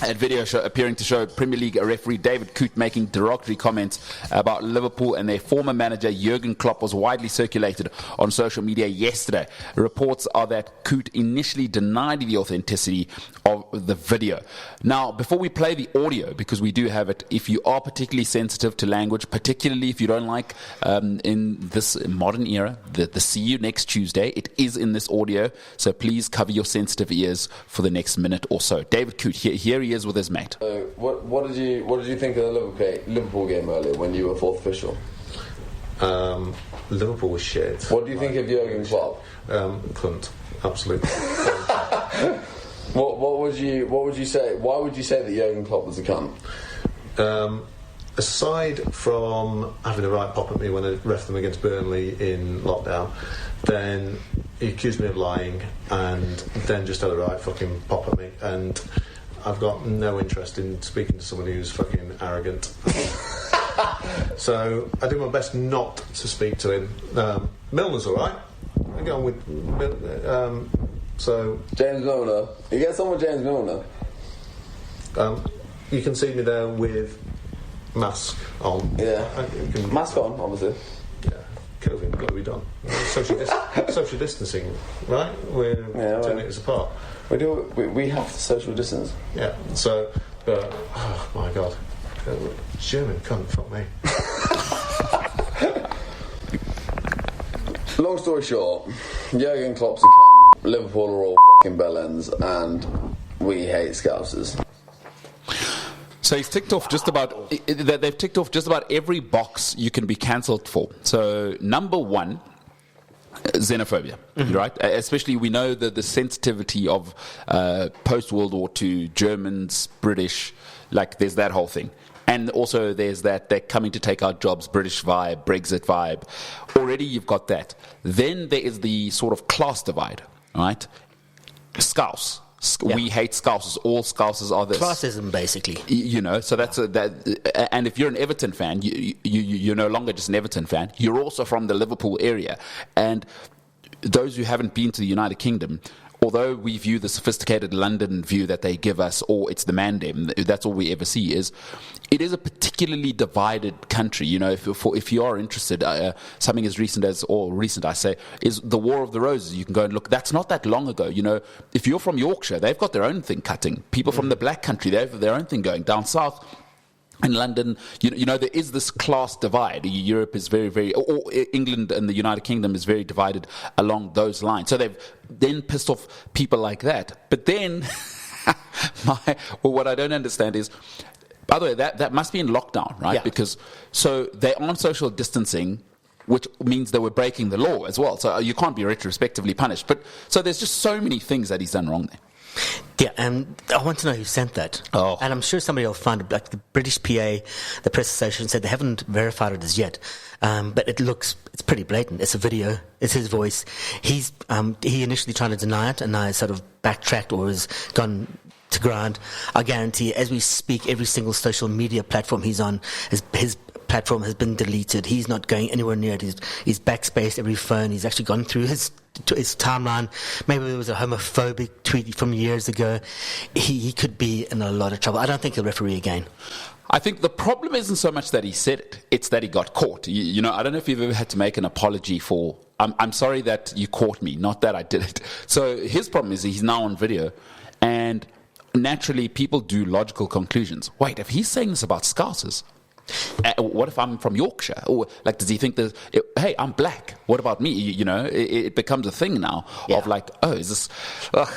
That video appearing to show Premier League referee David Coote making derogatory comments about Liverpool and their former manager Jurgen Klopp was widely circulated on social media yesterday. Reports are that Coote initially denied the authenticity of the video. Now, before we play the audio, because we do have it, if you are particularly sensitive to language, particularly if you don't like in this modern era, the see you next Tuesday, it is in this audio, so please cover your sensitive ears for the next minute or so. David Coote, here he is with his mate. What did you think of the Liverpool game earlier when you were fourth official? Liverpool was shit. What do you think of Jurgen Klopp? Cunt, absolutely. What would you say? Why would you say that Jurgen Klopp was a cunt? Aside from having a right pop at me when I ref them against Burnley in lockdown, then he accused me of lying, and then just had a right fucking pop at me, and I've got no interest in speaking to somebody who's fucking arrogant. So I do my best not to speak to him. Milner's alright. I go on with so James Milner. You get on with James Milner. You can see me there with mask on. Yeah. Mask on, obviously. Yeah. COVID, got to be done. Social distancing, right? We're 2 meters apart. We have to social distance. Yeah. So, oh my God, German cunt, fuck me. Long story short, Jurgen Klopp's a cunt. Liverpool are all fucking bellends, and we hate Scousers. So he's ticked off just about. They've ticked off just about every box you can be cancelled for. So number one, xenophobia, right? Especially we know the sensitivity of post-World War II, Germans, British, like there's that whole thing. And also there's that they're coming to take our jobs, British vibe, Brexit vibe. Already you've got that. Then there is the sort of class divide, right? Scouse. Yeah. We hate Scousers. All Scousers are this. Classism, basically. So that's that. And if you're an Everton fan, you're no longer just an Everton fan. You're also from the Liverpool area. And those who haven't been to the United Kingdom, although we view the sophisticated London view that they give us, or it's the mandem, that's all we ever see, it is a particularly divided country. You know, if you are interested, something as recent I say, is the War of the Roses. You can go and look. That's not that long ago. You know, if you're from Yorkshire, they've got their own thing cutting. People from the Black Country, they have their own thing going. Down south, in London, you know, there is this class divide. Europe is very, very, or England and the United Kingdom is very divided along those lines. So they've then pissed off people like that. But then, what I don't understand is, by the way, that must be in lockdown, right? Yeah. Because, so they aren't social distancing, which means they were breaking the law as well. So you can't be retrospectively punished. But so there's just so many things that he's done wrong there. Yeah, and I want to know who sent that. Oh. And I'm sure somebody will find it. Like the British PA, the press association said they haven't verified it as yet. But it's pretty blatant. It's a video. It's his voice. He initially tried to deny it, and now has sort of backtracked or has gone to ground. I guarantee, as we speak, every single social media platform he's on, his platform has been deleted. He's not going anywhere near it. He's backspaced every phone. He's actually gone through his timeline. Maybe there was a homophobic tweet from years ago. He could be in a lot of trouble. I don't think he'll referee again. I think the problem isn't so much that he said it, it's that he got caught. You know, I don't know if you've ever had to make an apology for, I'm sorry that you caught me, not that I did it. So his problem is he's now on video, and naturally people do logical conclusions. Wait, if he's saying this about Scousers, what if I'm from Yorkshire? Or like, does he think that? Hey, I'm black. What about me? You know, it becomes a thing now of like, oh, is this? Ugh.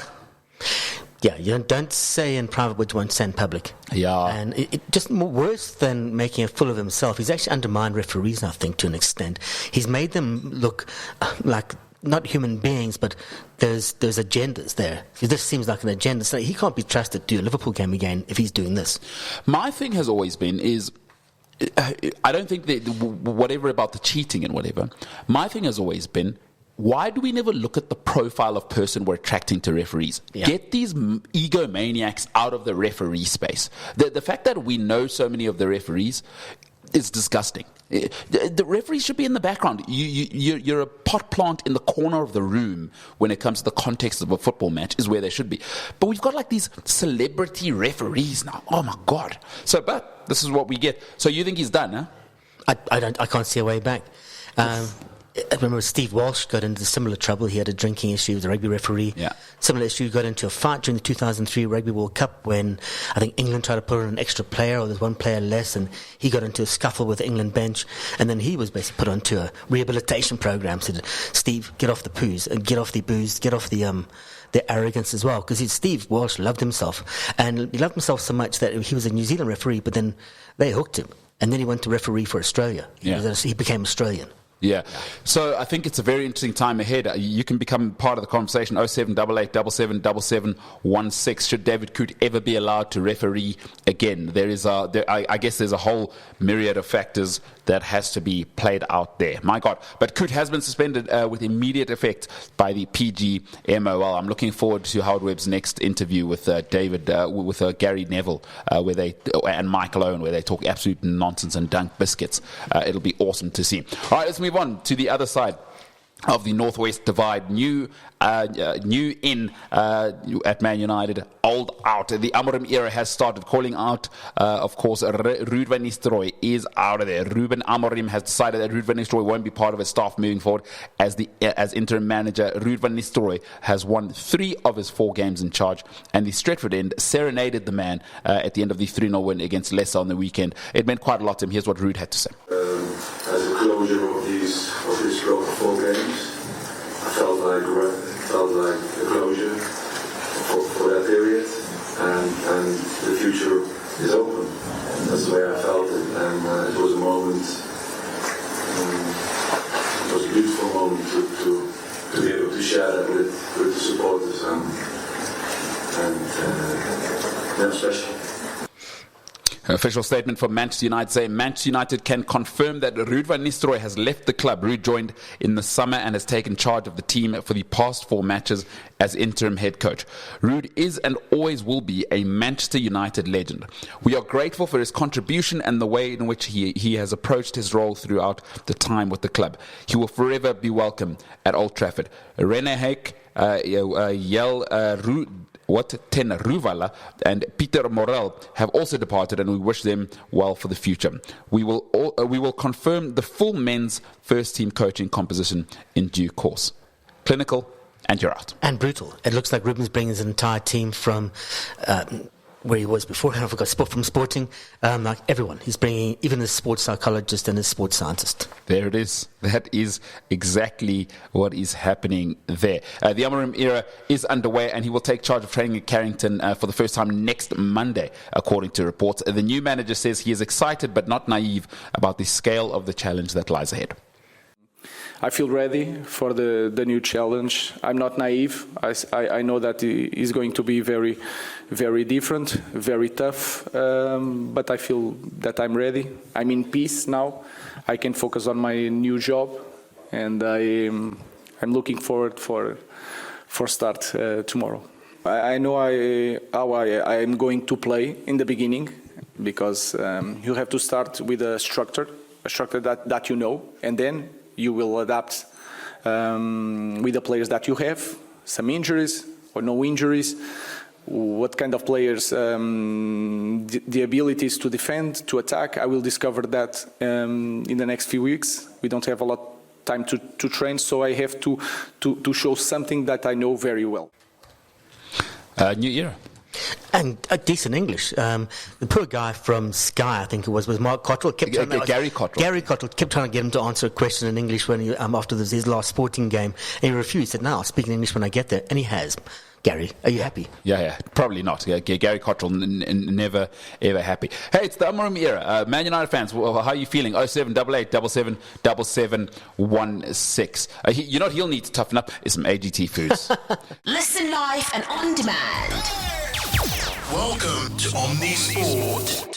Yeah, you don't say in private what you won't say in public. Yeah, and it just worse than making a fool of himself. He's actually undermined referees, I think, to an extent. He's made them look like not human beings, but there's agendas there. This seems like an agenda. So he can't be trusted to do a Liverpool game again if he's doing this. My thing has always been is, I don't think that whatever about the cheating and whatever, my thing has always been, why do we never look at the profile of person we're attracting to referees? Yeah. Get these egomaniacs out of the referee space. The fact that we know so many of the referees is disgusting. The referee should be in the background. You're a pot plant in the corner of the room when it comes to the context of a football match, is where they should be. But we've got like these celebrity referees now. Oh my God. But this is what we get. So you think he's done, huh? I can't see a way back. I remember Steve Walsh got into similar trouble. He had a drinking issue with a rugby referee. Yeah. Similar issue, got into a fight during the 2003 Rugby World Cup when I think England tried to put on an extra player, or there's one player less, and he got into a scuffle with the England bench, and then he was basically put onto a rehabilitation program. Said, Steve, get off the poos and get off the booze, get off the arrogance as well, because Steve Walsh loved himself, and he loved himself so much that he was a New Zealand referee, but then they hooked him, and then he went to referee for Australia. He became Australian. Yeah. So I think it's a very interesting time ahead. You can become part of the conversation. 0788 777716. Should David Coote ever be allowed to referee again? I guess there's a whole myriad of factors that has to be played out there. My God. But Coote has been suspended with immediate effect by the PGMOL. I'm looking forward to Howard Webb's next interview with Gary Neville and Michael Owen, where they talk absolute nonsense and dunk biscuits. It'll be awesome to see. All right, let's move on to the other side of the Northwest Divide. New in at Man United, old out. The Amorim era has started. Calling out, of course, Ruud van Nistelrooy is out of there. Ruben Amorim has decided that Ruud van Nistelrooy won't be part of his staff moving forward as interim manager. Ruud van Nistelrooy has won 3 of his 4 games in charge, and the Stretford end serenaded the man at the end of the 3-0 win against Leicester on the weekend. It meant quite a lot to him. Here's what Ruud had to say. As a closure of these road 4 games, I felt like a closure for that period, and the future is open. That's the way I felt it, and it was a moment. It was a beautiful moment to be able to share that with the supporters, and special. Official statement from Manchester United saying Manchester United can confirm that Ruud van Nistelrooy has left the club. Ruud joined in the summer and has taken charge of the team for the past 4 matches as interim head coach. Ruud is and always will be a Manchester United legend. We are grateful for his contribution and the way in which he has approached his role throughout the time with the club. He will forever be welcome at Old Trafford. Rene Haak, Ten Ruvala and Peter Morel have also departed, and we wish them well for the future. We will confirm the full men's first team coaching composition in due course. Clinical, and you're out. And brutal. It looks like Ruben's bringing his entire team from where he was before. I forgot, from Sporting. Like everyone, he's bringing even his sports psychologist and his sports scientist. There it is. That is exactly what is happening there. The Amorim era is underway, and he will take charge of training at Carrington for the first time next Monday, according to reports. The new manager says he is excited but not naive about the scale of the challenge that lies ahead. I feel ready for the new challenge. I'm not naive. I know that it is going to be very, very different, very tough, but I feel that I'm ready. I'm in peace now. I can focus on my new job, and I'm looking forward for start tomorrow. I know how I am going to play in the beginning, because you have to start with a structure that you know, and then you will adapt with the players that you have, some injuries or no injuries, what kind of players, the abilities to defend, to attack. I will discover that in the next few weeks. We don't have a lot of time to train, so I have to show something that I know very well. New era. And decent English. The poor guy from Sky, I think it was Mark Cottrell. Gary Cottrell. Gary Cottrell kept trying to get him to answer a question in English when he, after his last Sporting game. And he refused. He said, no, I'll speak in English when I get there. And he has. Gary, are you happy? Yeah, probably not. Yeah, Gary Cottrell, never, ever happy. Hey, it's the Amorim era. Man United fans, how are you feeling? 0788 777716. You know what he'll need to toughen up is some AGT foods. Listen live and on demand. Welcome to Omni Sport.